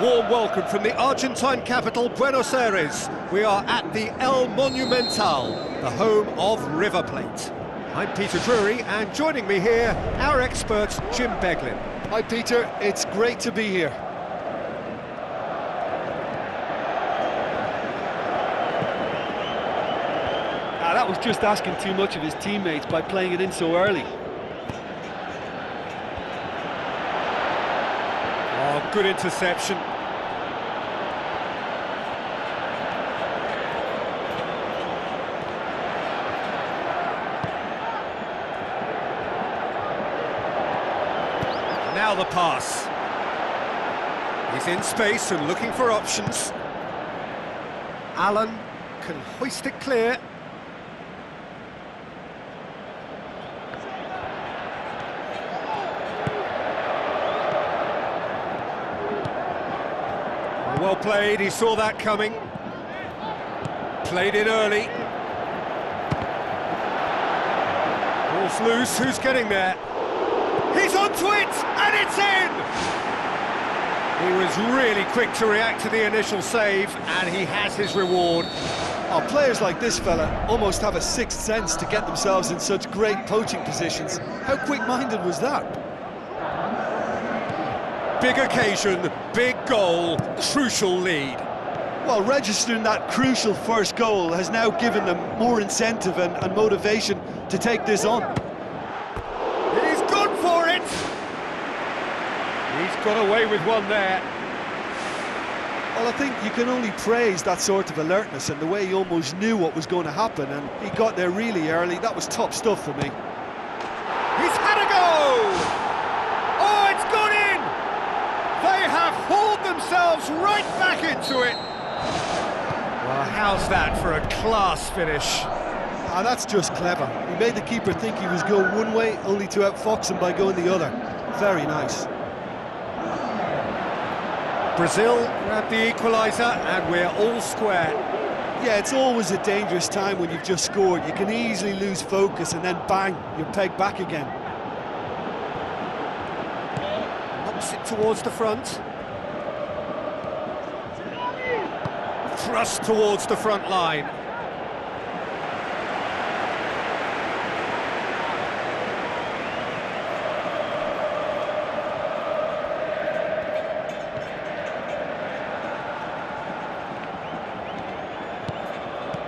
warm welcome from the Argentine capital, Buenos Aires. We are at the El Monumental, the home of River Plate. I'm Peter Drury, and joining me here, our expert, Jim Beglin. Hi Peter, it's great to be here. That was just asking too much of his teammates by playing it in so early. Oh, good interception. Now the pass. He's in space and looking for options. Allen can hoist it clear. Well played, he saw that coming. Played it early. Ball's loose, who's getting there? He's onto it, and it's in! He was really quick to react to the initial save, and he has his reward. Oh, players like this fella almost have a sixth sense to get themselves in such great poaching positions. How quick-minded was that? Big occasion, big goal, crucial lead. Well, registering that crucial first goal has now given them more incentive and motivation to take this on. He's gone for it! He's got away with one there. Well, I think you can only praise that sort of alertness and the way he almost knew what was going to happen, and he got there really early. That was top stuff for me. He's had a go! Oh, it's gone in! They have hauled themselves right back into it. Well, how's that for a class finish? Ah, that's just clever. He made the keeper think he was going one way, only to outfox him by going the other. Very nice. Brazil grabbed the equaliser, and we're all square. Yeah, it's always a dangerous time when you've just scored. You can easily lose focus, and then bang, you're pegged back again. Knocks it towards the front. Thrust towards the front line.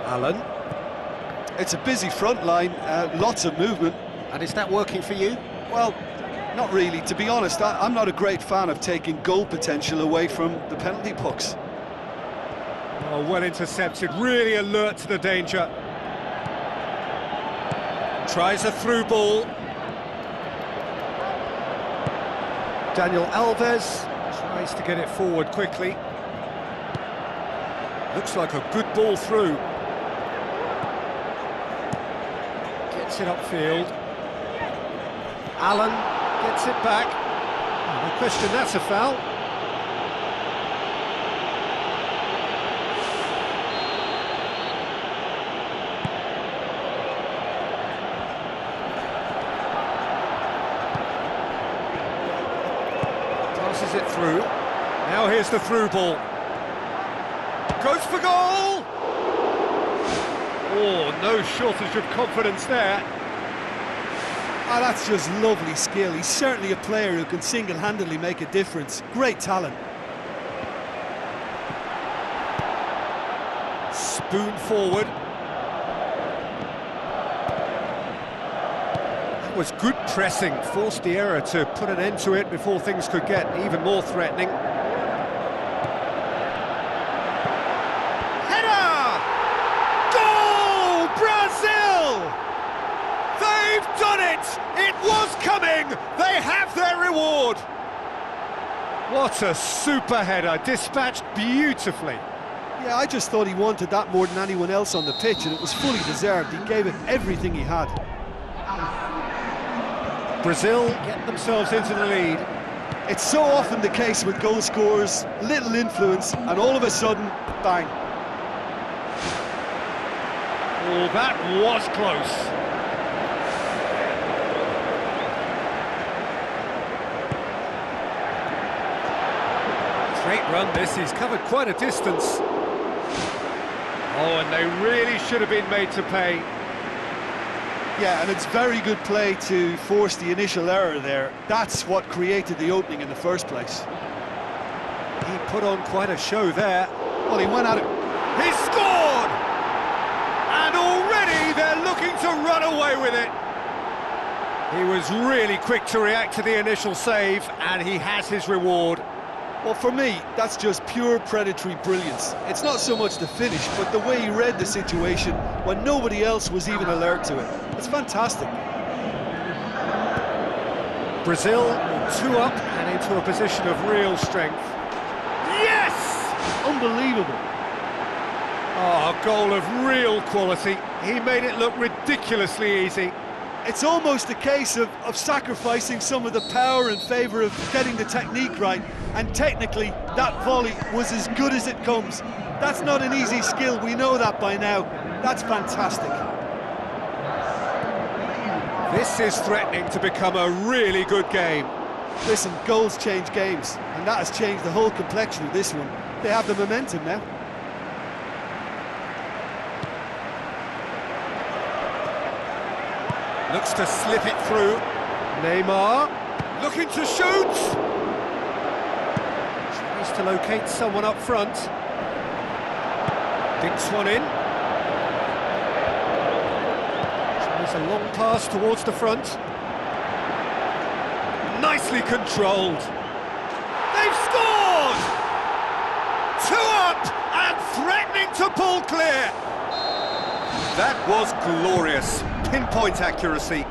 Allen. It's a busy front line, lots of movement. And is that working for you? Well, not really. To be honest, I'm not a great fan of taking goal potential away from the penalty box. Oh, well intercepted, really alert to the danger. Tries a through ball. Daniel Alves tries to get it forward quickly. Looks like a good ball through. Gets it upfield. Allen gets it back. Oh, no question, that's a foul. Passes it through. Now here's the through ball. Goes for goal! Oh, no shortage of confidence there. Ah, that's just lovely skill. He's certainly a player who can single-handedly make a difference. Great talent. Spoon forward. That was good pressing. Forced the error to put an end to it before things could get even more threatening. They've done it! It was coming! They have their reward! What a super header, dispatched beautifully. Yeah, I just thought he wanted that more than anyone else on the pitch, and it was fully deserved. He gave it everything he had. Brazil get themselves into the lead. It's so often the case with goal scorers, little influence, and all of a sudden, bang. Oh, that was close. Great run this, he's covered quite a distance. Oh, and they really should have been made to pay. Yeah, and it's very good play to force the initial error there. That's what created the opening in the first place. He put on quite a show there. Well, he went at it. He scored! And already they're looking to run away with it. He was really quick to react to the initial save, and he has his reward. Well, for me, that's just pure predatory brilliance. It's not so much the finish, but the way he read the situation when nobody else was even alert to it. It's fantastic. Brazil 2 up and into a position of real strength. Yes! Unbelievable. Oh, a goal of real quality. He made it look ridiculously easy. It's almost a case of sacrificing some of the power in favour of getting the technique right, and technically that volley was as good as it comes. That's not an easy skill, we know that by now. That's fantastic. This is threatening to become a really good game. Listen, goals change games, and that has changed the whole complexion of this one. They have the momentum now. Looks to slip it through. Neymar, looking to shoot! Tries to locate someone up front. Dinks one in. Tries a long pass towards the front. Nicely controlled. They've scored! 2 up and threatening to pull clear. That was glorious. Pinpoint accuracy.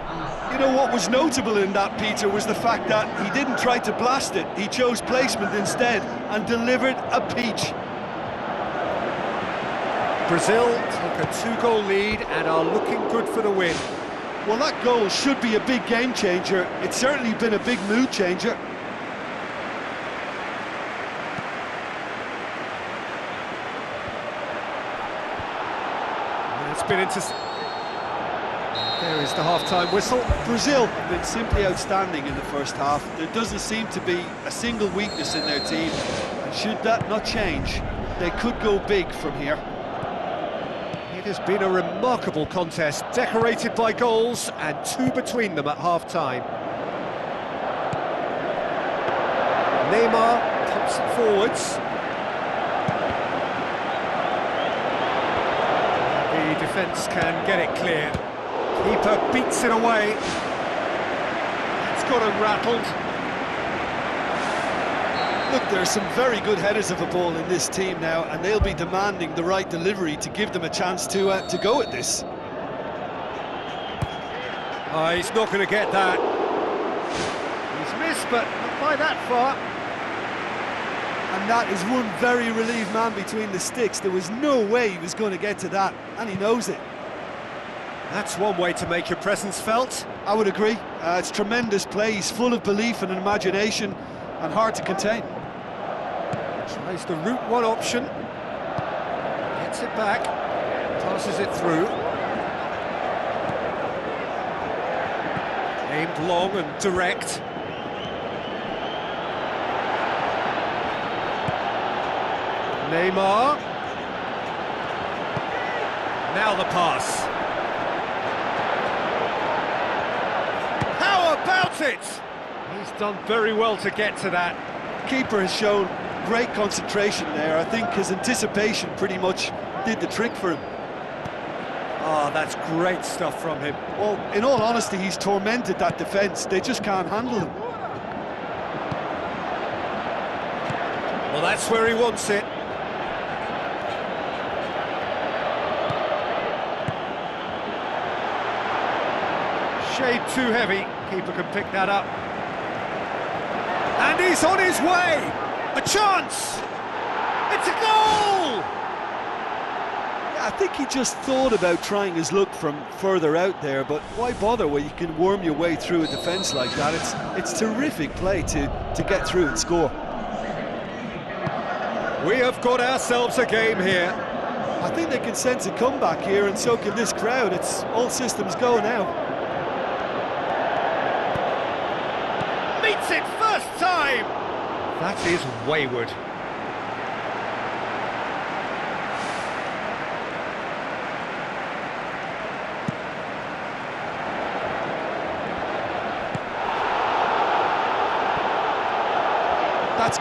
You know what was notable in that, Peter, was the fact that he didn't try to blast it. He chose placement instead and delivered a peach. Brazil took a 2-goal lead and are looking good for the win. Well, that goal should be a big game changer. It's certainly been a big mood changer. It's been into... There is the half-time whistle. Brazil have been simply outstanding in the first half. There doesn't seem to be a single weakness in their team. And should that not change, they could go big from here. It has been a remarkable contest, decorated by goals and 2 between them at half-time. Neymar pumps it forwards. The defence can get it clear. Keeper beats it away. It's got him rattled. Look, there are some very good headers of a ball in this team now, and they'll be demanding the right delivery to give them a chance to go at this. Oh, he's not going to get that. He's missed, but not by that far. And that is one very relieved man between the sticks. There was no way he was going to get to that, and he knows it. That's one way to make your presence felt. I would agree. It's tremendous play. He's full of belief and imagination, and hard to contain. Tries the route one option. Gets it back. Passes it through. Aimed long and direct. Neymar. Now the pass. How about it? He's done very well to get to that. Keeper has shown great concentration there. I think his anticipation pretty much did the trick for him. Oh, that's great stuff from him. Well, in all honesty, he's tormented that defence. They just can't handle him. Well, that's where he wants it. Shade too heavy. Keeper can pick that up. And he's on his way! A chance! It's a goal! Yeah, I think he just thought about trying his luck from further out there, but why bother when you can worm your way through a defence like that? It's terrific play to get through and score. We have got ourselves a game here. I think they can sense a comeback here, and so can this crowd. It's all systems go now. Meets it first time! That is wayward.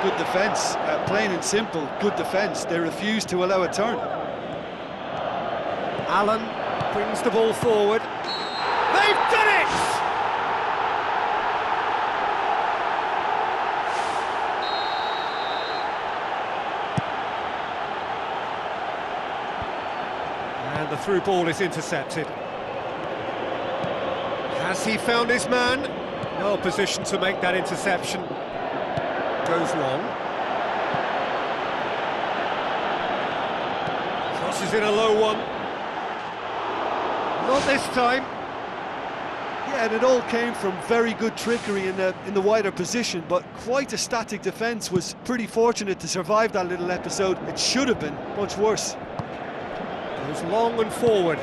good defence. Plain and simple, good defence. They refuse to allow a turn. Allen brings the ball forward. They've done it! And the through ball is intercepted. Has he found his man? Well positioned to make that interception. Goes long. Crosses in a low one. Not this time. Yeah, and it all came from very good trickery in the wider position, but quite a static defence. Was pretty fortunate to survive that little episode. It should have been much worse. Goes long and forward.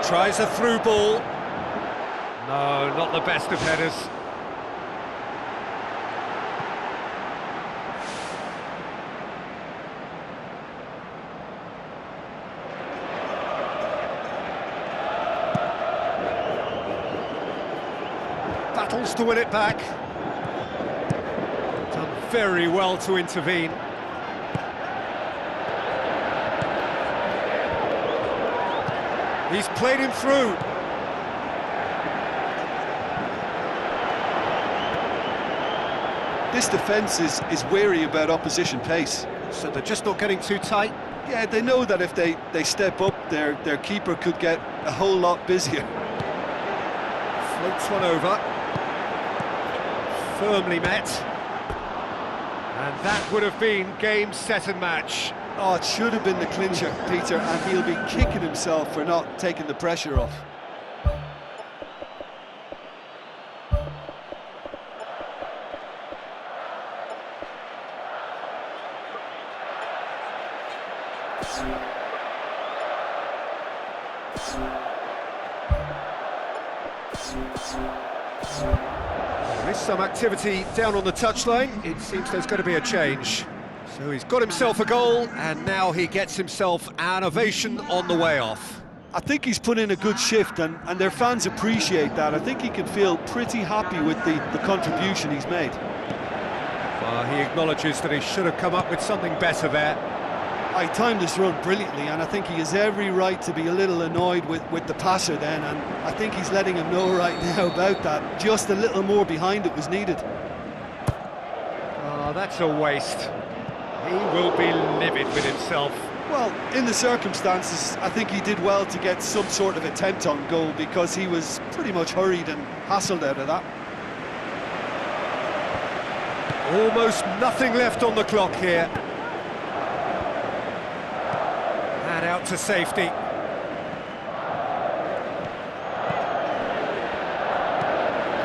Tries a through ball. No, not the best of headers. Battles to win it back. Done very well to intervene. He's played him through. This defence is wary about opposition pace. So they're just not getting too tight. Yeah, they know that if they step up, their keeper could get a whole lot busier. Floats one over. Firmly met. And that would have been game, set and match. Oh, it should have been the clincher, Peter, and he'll be kicking himself for not taking the pressure off. There is some activity down on the touchline. It seems there's going to be a change. So he's got himself a goal, and now he gets himself an ovation on the way off. I think he's put in a good shift, and their fans appreciate that. I think he can feel pretty happy with the contribution he's made. Well, he acknowledges that he should have come up with something better there. I timed this run brilliantly, and I think he has every right to be a little annoyed with the passer then, and I think he's letting him know right now about that. Just a little more behind it was needed. Oh, that's a waste. He will be livid with himself. Well, in the circumstances, I think he did well to get some sort of attempt on goal, because he was pretty much hurried and hassled out of that. Almost nothing left on the clock here. And out to safety.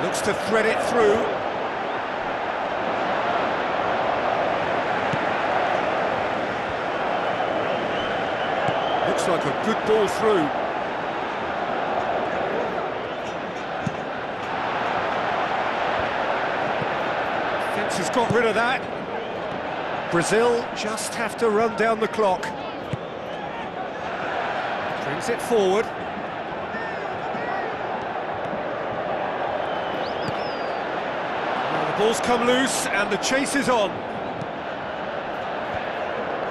Looks to thread it through. Looks like a good ball through. Fence has got rid of that. Brazil just have to run down the clock. Brings it forward. Now the ball's come loose and the chase is on.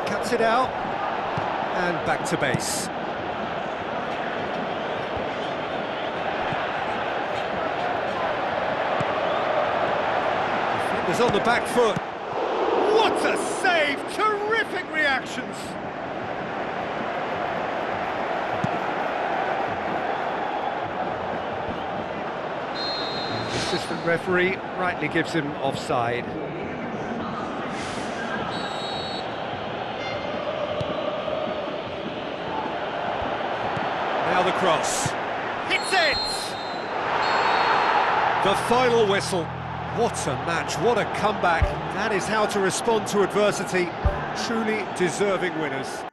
Cuts it out and back to base. Defenders on the back foot. What a save! Terrific reactions! The assistant referee rightly gives him offside. Now the cross. Hits it! The final whistle. What a match, what a comeback. That is how to respond to adversity. Truly deserving winners.